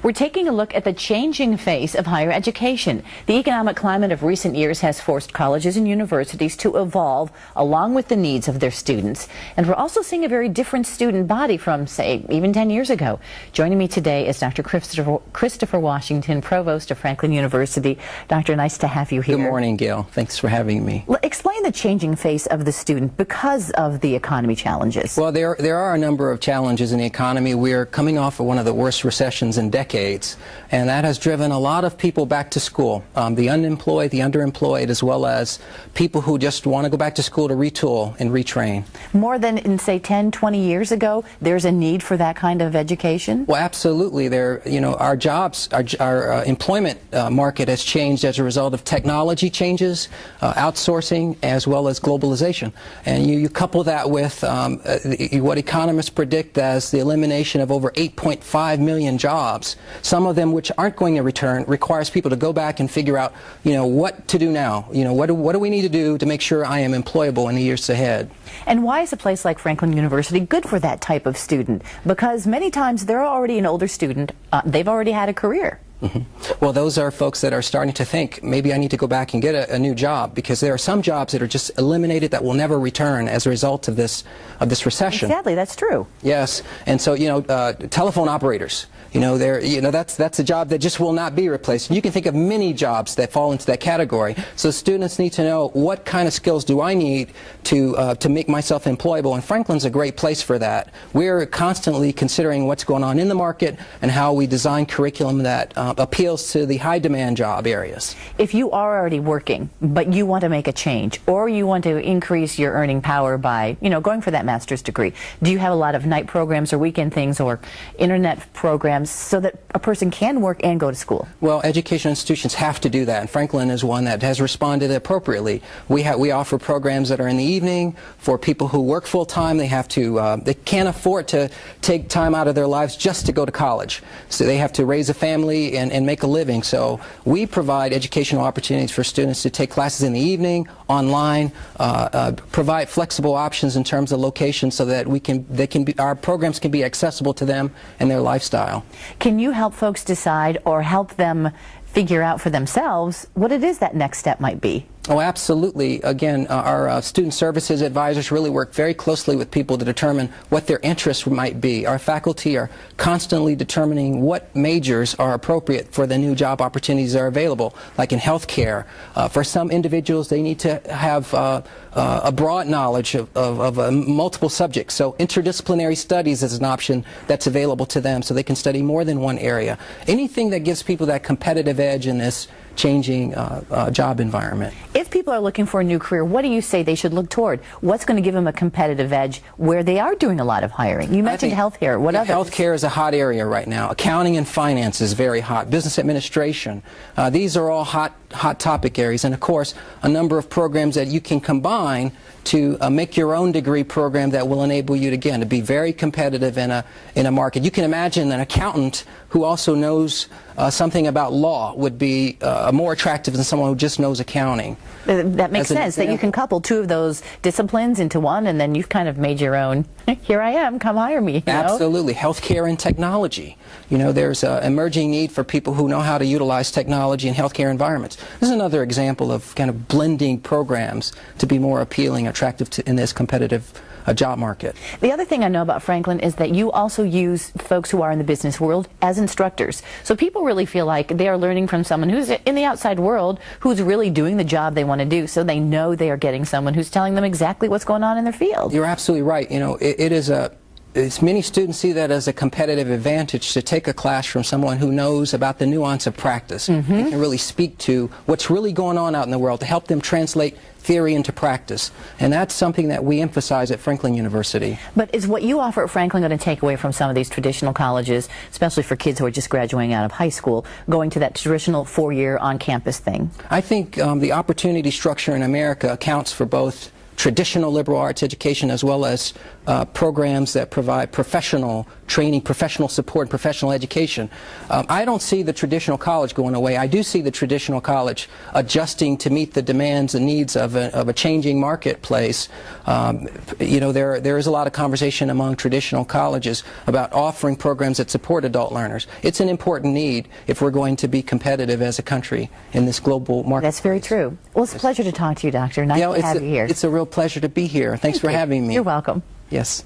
We're taking a look at the changing face of higher education. The economic climate of recent years has forced colleges and universities to evolve along with the needs of their students. And we're also seeing a very different student body from, say, even 10 years ago. Joining me today is Dr. Christopher Washington, Provost of Franklin University. Doctor, nice to have you here. Good morning, Gail. Thanks for having me. Explain the changing face of the student because of the economy challenges. Well, there are a number of challenges in the economy. We're coming off of one of the worst recessions in decades, and that has driven a lot of people back to school, the unemployed, the underemployed, as well as people who just want to go back to school to retool and retrain. More than in, say, 10, 20 years ago, there's a need for that kind of education? Well, absolutely. Our jobs, our employment market has changed as a result of technology changes, outsourcing, as well as globalization. And you couple that with what economists predict as the elimination of over 8.5 million jobs, some of them which aren't going to return, requires people to go back and figure out, what to do now. What do we need to do to make sure I am employable in the years ahead? And why is a place like Franklin University good for that type of student? Because many times they're already an older student, they've already had a career. Well, those are folks that are starting to think, maybe I need to go back and get a new job, because there are some jobs that are just eliminated that will never return as a result of this recession. Sadly, that's true. Yes, and so telephone operators, that's a job that just will not be replaced. You can think of many jobs that fall into that category. So students need to know, what kind of skills do I need to make myself employable, and Franklin's a great place for that. We're constantly considering what's going on in the market and how we design curriculum that appeals to the high demand job areas. If you are already working, but you want to make a change, or you want to increase your earning power by, going for that master's degree, do you have a lot of night programs or weekend things or internet programs so that a person can work and go to school? Well, education institutions have to do that, and Franklin is one that has responded appropriately. We offer programs that are in the evening for people who work full-time. They can't afford to take time out of their lives just to go to college. So they have to raise a family and make a living. So we provide educational opportunities for students to take classes in the evening, online, provide flexible options in terms of location so that our programs can be accessible to them and their lifestyle. Can you help folks decide or help them figure out for themselves what it is that next step might be? Oh, absolutely. Again, our student services advisors really work very closely with people to determine what their interests might be. Our faculty are constantly determining what majors are appropriate for the new job opportunities that are available, like in healthcare. For some individuals, they need to have a broad knowledge of multiple subjects. So interdisciplinary studies is an option that's available to them, so they can study more than one area. Anything that gives people that competitive edge in this changing job environment. If people are looking for a new career, what do you say they should look toward? What's going to give them a competitive edge where they are doing a lot of hiring? You mentioned healthcare. What others? Healthcare is a hot area right now. Accounting and finance is very hot. Business administration. These are all hot topic areas, and of course a number of programs that you can combine to make your own degree program that will enable you to be very competitive in a market. You can imagine an accountant who also knows something about law would be more attractive than someone who just knows accounting. That makes sense, that you can couple two of those disciplines into one, and then you've kind of made your own, here I am, come hire me. Absolutely. Healthcare and technology. There's an emerging need for people who know how to utilize technology in healthcare environments. This is another example of kind of blending programs to be more appealing, attractive in this competitive job market. The other thing I know about Franklin is that you also use folks who are in the business world as instructors. So people really feel like they are learning from someone who's in the outside world, who's really doing the job they want to do, so they know they are getting someone who's telling them exactly what's going on in their field. You're absolutely right. Many students see that as a competitive advantage to take a class from someone who knows about the nuance of practice and can really speak to what's really going on out in the world to help them translate theory into practice. And that's something that we emphasize at Franklin University. But is what you offer at Franklin going to take away from some of these traditional colleges, especially for kids who are just graduating out of high school, going to that traditional four-year on-campus thing? I think the opportunity structure in America accounts for both traditional liberal arts education as well as programs that provide professional training, professional support, professional education. I don't see the traditional college going away. I do see the traditional college adjusting to meet the demands and needs of a changing marketplace. You know, there is a lot of conversation among traditional colleges about offering programs that support adult learners. It's an important need if we're going to be competitive as a country in this global market. That's very true. Well, it's a pleasure to talk to you, Doctor. Nice to have you here. It's a real pleasure to be here. Thanks for having me. You're welcome. Yes.